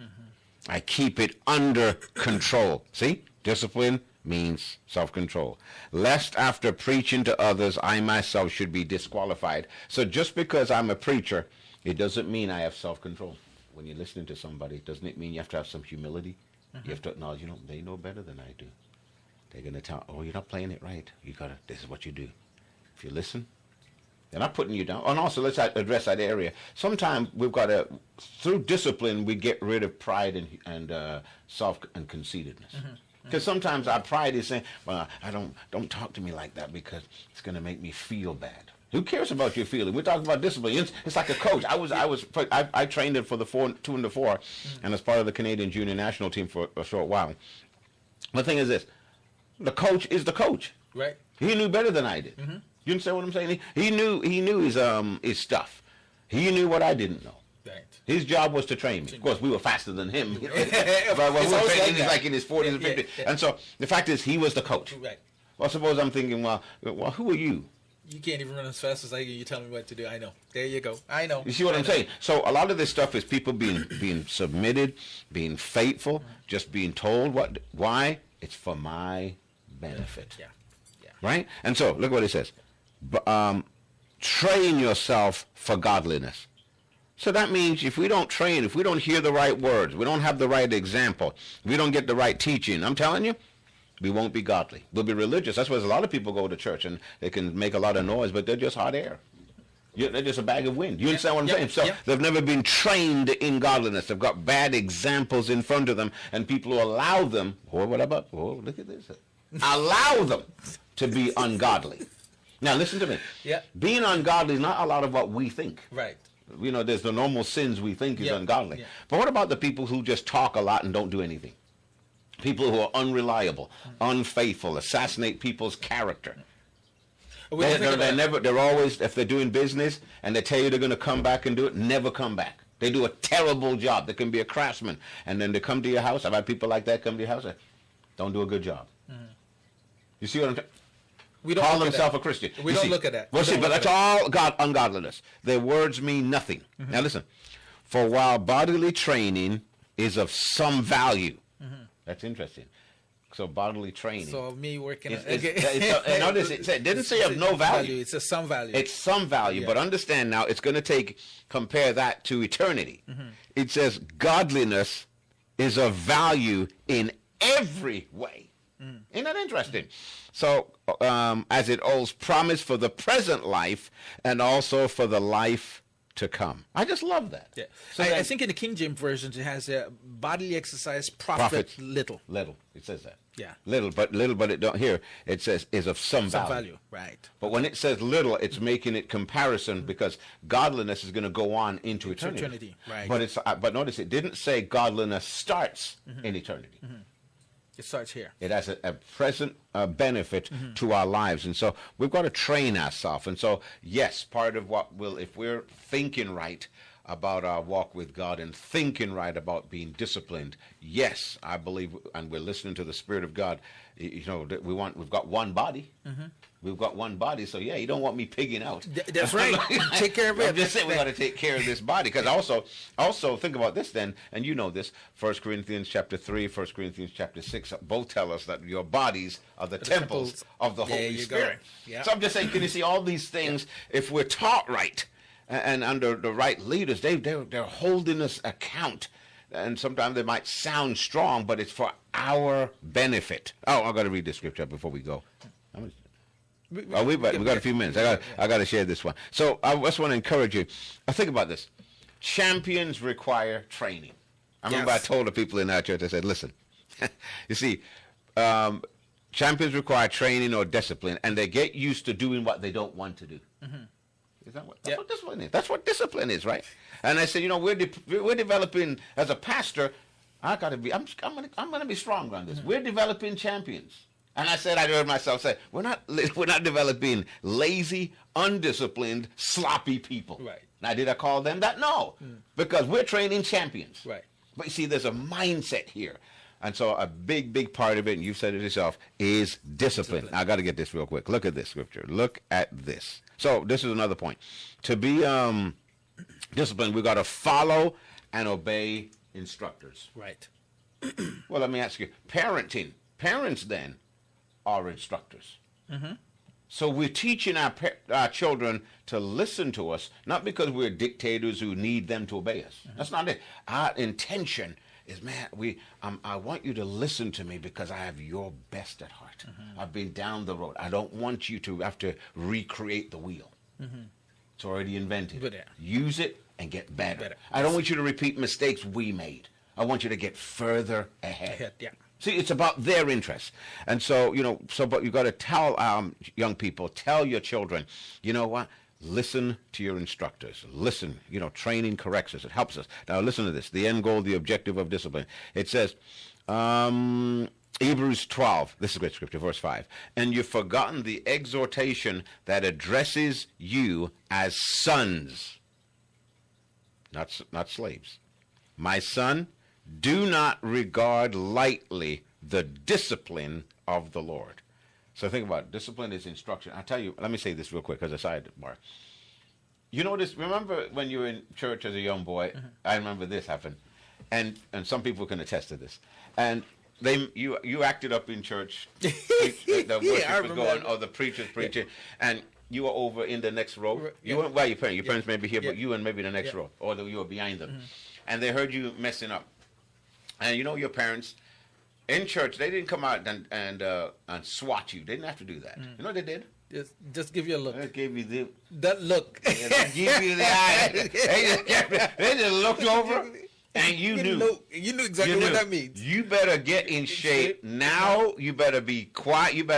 I keep it under control." See? Discipline means self-control. "Lest after preaching to others, I myself should be disqualified." So just because I'm a preacher, it doesn't mean I have self-control. When you're listening to somebody, doesn't it mean you have to have some humility? You have to acknowledge, they know better than I do. They're going to tell, "Oh, you're not playing it right. This is what you do." If you listen, they're not putting you down. And also, let's address that area. Sometimes we've got to, through discipline, we get rid of pride and self and conceitedness. Because sometimes our pride is saying, "Well, don't talk to me like that because it's going to make me feel bad." Who cares about your feeling? We're talking about discipline. It's like a coach. I trained it for the 2 and the 4, and as part of the Canadian junior national team for a short while. The thing is this: the coach is the coach. Right. He knew better than I did. You understand what I'm saying? He knew his stuff. He knew what I didn't know. Right. His job was to train me. Of course, we were faster than him. But when we were training, he's like in his 40s and 50s. And so the fact is, he was the coach. Right. Well, suppose I'm thinking, well, who are you? You can't even run as fast as I can. You tell me what to do. I know. There you go. I know. You see what I'm saying? So a lot of this stuff is people being submitted, being faithful, just being told why. It's for my benefit. Yeah. Right? And so look what it says. Train yourself for godliness. So that means if we don't train, if we don't hear the right words, we don't have the right example, we don't get the right teaching, I'm telling you, we won't be godly. We'll be religious. That's why a lot of people go to church and they can make a lot of noise, but they're just hot air. They're just a bag of wind. You understand what I'm saying? So they've never been trained in godliness. They've got bad examples in front of them, and people who allow them, look at this. Allow them to be ungodly. Now listen to me. Yeah. Being ungodly is not a lot of what we think. Right. There's the normal sins we think is ungodly. Yeah. But what about the people who just talk a lot and don't do anything? People who are unreliable, unfaithful, assassinate people's character. They're always, if they're doing business and they tell you they're going to come back and do it, never come back. They do a terrible job. They can be a craftsman. And then they come to your house. I've had people like that come to your house and don't do a good job. You see what I'm saying? We don't call look themselves at a Christian. We don't look at that. Well, see, but that's all ungodliness. Their words mean nothing. Now listen, for while bodily training is of some value. That's interesting. So bodily training. So me working. Notice it didn't say of no value. It's a some value. It's some value, but understand now it's going to compare that to eternity. It says godliness is of value in every way. Isn't that interesting? So as it holds promise for the present life and also for the life to come. I just love that. Yeah. So I think in the King James version it has bodily exercise profit little. Little. It says that. Yeah. Little, but it don't here. It says is of some value. Right. But when it says little, it's making it comparison because godliness is going to go on into eternity. Right. But notice it didn't say godliness starts in eternity. It starts here. It has a present benefit to our lives. And so we've got to train ourselves. And so, yes, part of what if we're thinking right, about our walk with God and thinking right about being disciplined, yes, I believe, and we're listening to the Spirit of God. You know, that we've got one body. We've got one body, so yeah, you don't want me pigging out. That's right. Take care of it. I'm just saying we got to take care of this body, because also think about this then, and you know this. 1 Corinthians chapter 3, 1 Corinthians chapter 6, both tell us that your bodies are the temples of the Holy Spirit. Yeah. So I'm just saying, can you see all these things? If we're taught right and under the right leaders, they're holding us account. And sometimes they might sound strong, but it's for our benefit. Oh, I've got to read this scripture before we go. We got a few minutes. I got to share this one. So I just want to encourage you. Think about this. Champions require training. I remember I told the people in our church, I said, listen, you see, champions require training or discipline, and they get used to doing what they don't want to do. Is that that's what discipline is? That's what discipline is, right? And I said, you know, we're developing, as a pastor, I'm gonna be strong on this. We're developing champions. And I said, I heard myself say, we're not developing lazy, undisciplined, sloppy people. Right. Now, did I call them that? No, because we're training champions. Right. But you see, there's a mindset here. And so a big part of it, and you've said it yourself, is discipline. Now, I got to get this real quick. Look at this scripture. Look at this. So this is another point. To be disciplined, we've got to follow and obey instructors. Right. Well, let me ask you, parenting. Parents then are instructors. So we're teaching our children to listen to us, not because we're dictators who need them to obey us. That's not it. Our intention is, man, I want you to listen to me because I have your best at heart. I've been down the road. I don't want you to have to recreate the wheel. It's already invented. Good, yeah. Use it and get better. I don't want you to repeat mistakes we made. I want you to get further ahead. Yeah. See, it's about their interests. And so, but you've got to tell young people, tell your children, you know what? Listen to your instructors. Listen, training corrects us. It helps us. Now, listen to this. The end goal, the objective of discipline. It says, Hebrews 12, this is a great scripture, verse 5. And you've forgotten the exhortation that addresses you as sons, not slaves. My son, do not regard lightly the discipline of the Lord. So think about it. Discipline is instruction. I tell you, let me say this real quick as a sidebar. You know this, remember when you were in church as a young boy, I remember this happened. And some people can attest to this. And you acted up in church, the worship was going, or the preacher's preaching, and you were over in the next row. You weren't your parents. Your parents may be here, but you and maybe the next row, or you were behind them. And they heard you messing up. And your parents in church, they didn't come out and swat you. They didn't have to do that. You know what they did? Just give you a look. They gave you that look. Give you the eye. They just looked over, and you knew. You knew exactly what that means. You better get in shape now. You better be quiet.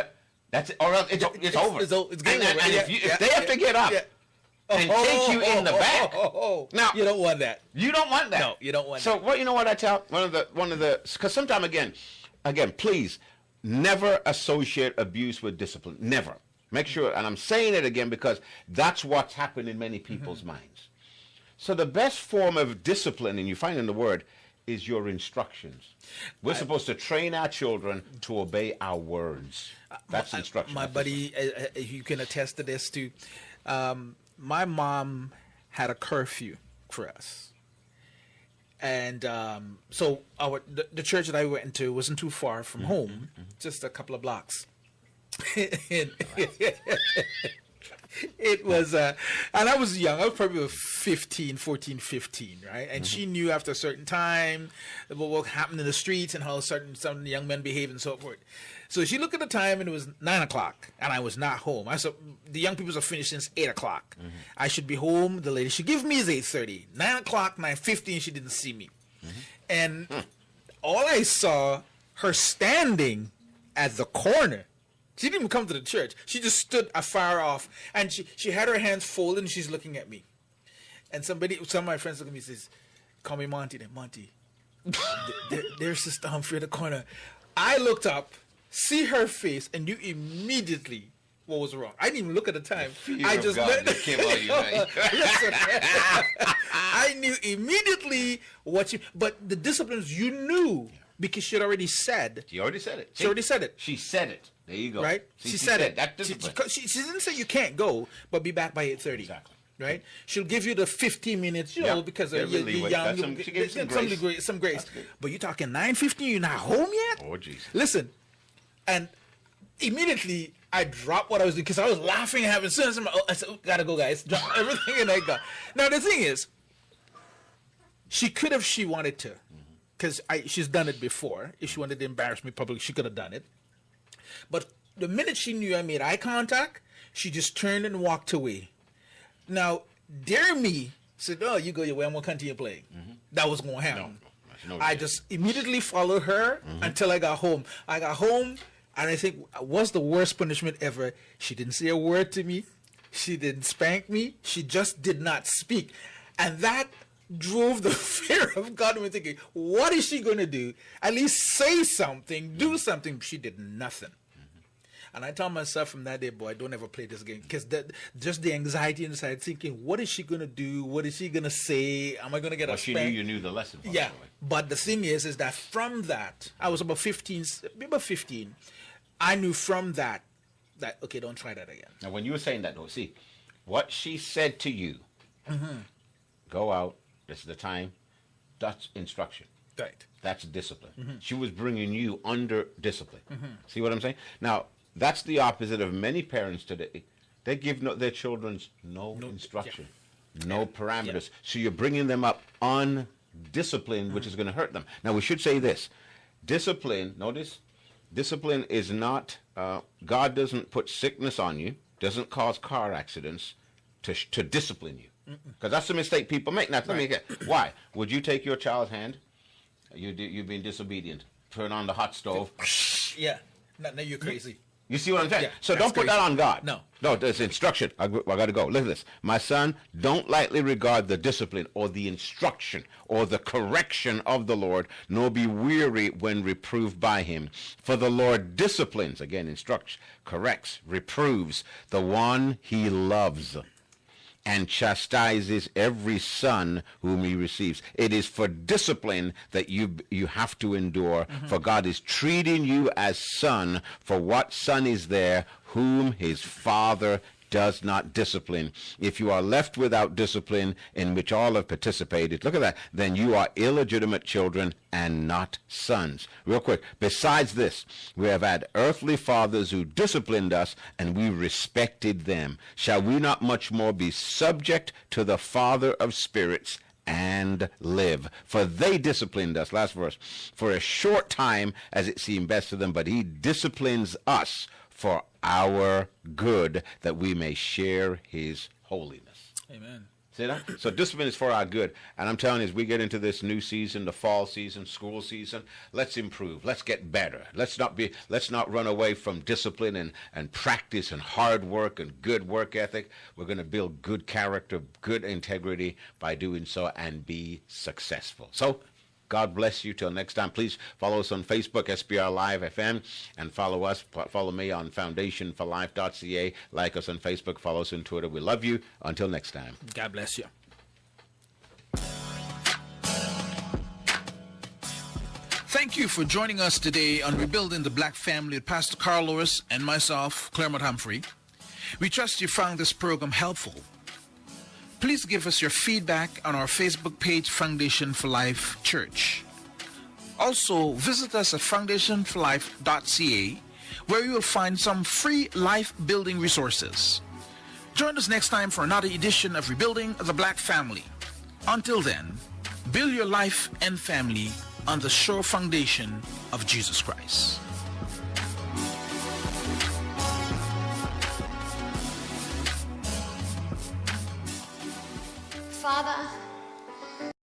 That's it, or else it's over. It's game over. And if they have to get up and take you in the back, now you don't want that. You don't want that. No, you don't want that. So what? You know what I tell one of the because sometimes again, please never associate abuse with discipline. Never. Make sure, and I'm saying it again because that's what's happened in many people's minds. So the best form of discipline, and you find in the Word, is your instructions. We're supposed to train our children to obey our words. That's instruction. My buddy, you can attest to this too. My mom had a curfew for us. And so the church that I went into wasn't too far from home, just a couple of blocks. It was, and I was young. I was probably 15, right? And she knew after a certain time what happened in the streets and how some young men behave and so forth. So she looked at the time and it was 9 o'clock, and I was not home. I said, the young people are finished since 8 o'clock. I should be home. The lady should give me is 8:30. 9 o'clock, 9:15, she didn't see me. And all I saw her standing at the corner. She didn't even come to the church. She just stood afar off, and she had her hands folded, and she's looking at me. And some of my friends look at me and says, call me Monty. Then Monty, there's Sister Humphrey at the corner. I looked up, see her face, and knew immediately what was wrong. I didn't even look at the time. I just came on you, right? Listen, I knew immediately what she. But the disciplines you knew because she had already said. She already said it. She already said it. She said it. There you go. Right? See, she said it. That discipline. She didn't say you can't go, but be back by 8:30. Exactly. Right? She'll give you the 15 minutes, because Yeah, you're leeway. young. She gives some grace. Some grace. That's good. But you're talking 9:15. You're not home yet. Oh, jeez. Listen, and immediately I dropped what I was doing because I was laughing and having sense. I said, "Gotta go, guys." Drop everything and I go. Now the thing is, she could have, she wanted to, because she's done it before. If she wanted to embarrass me publicly, she could have done it. But the minute she knew I made eye contact, she just turned and walked away. Now, dare me said, "Oh, you go your way. I'm gonna continue playing." That was gonna happen. No, I just immediately followed her until I got home. I got home, and I think was the worst punishment ever. She didn't say a word to me. She didn't spank me. She just did not speak, and that drove the fear of God. We're thinking, what is she going to do? At least say something, do something. She did nothing. And I told myself from that day, boy, don't ever play this game, because just the anxiety inside, thinking, what is she going to do? What is she going to say? Am I going to get a she spank? knew you knew the lesson. Yeah, but the thing is that from that, I was about 15. I knew from that, okay, don't try that again. Now, when you were saying that, though, see, what she said to you, go out, this is the time, that's instruction. Right. That's discipline. She was bringing you under discipline. See what I'm saying? Now, that's the opposite of many parents today. They give their children no instruction, no parameters. So you're bringing them up undisciplined, which is going to hurt them. Now, we should say this. Discipline, notice, discipline is not, God doesn't put sickness on you, doesn't cause car accidents to discipline you. Because that's the mistake people make. Now, let me get, why? Would you take your child's hand? You've been disobedient. Turn on the hot stove. Yeah. Now you're crazy. You see what I'm saying? Yeah, so don't put that on God. No, there's instruction. I got to go. Look at this. My son, don't lightly regard the discipline or the instruction or the correction of the Lord, nor be weary when reproved by him. For the Lord disciplines, again, instructs, corrects, reproves the one he loves, and chastises every son whom he receives. It is for discipline that you have to endure, for God is treating you as son, for what son is there whom his father does not discipline? If you are left without discipline, in which all have participated, look at that, then you are illegitimate children and not sons. Real quick, besides this, we have had earthly fathers who disciplined us, and we respected them. Shall we not much more be subject to the Father of spirits and live? For they disciplined us, last verse, for a short time as it seemed best to them, but he disciplines us for our good, that we may share his holiness. Amen. See that? So discipline is for our good. And I'm telling you, as we get into this new season, the fall season, school season, let's improve. Let's get better. Let's not run away from discipline and practice and hard work and good work ethic. We're going to build good character, good integrity by doing so, and be successful. So God bless you. Till next time, please follow us on Facebook, SBR Live FM, and follow me on foundationforlife.ca. Like us on Facebook, follow us on Twitter. We love you. Until next time. God bless you. Thank you for joining us today on Rebuilding the Black Family with Pastor Karl Lewis and myself, Clairmont Humphrey. We trust you found this program helpful. Please give us your feedback on our Facebook page, Foundation for Life Church. Also, visit us at foundationforlife.ca, where you will find some free life-building resources. Join us next time for another edition of Rebuilding the Black Family. Until then, build your life and family on the sure foundation of Jesus Christ. Father,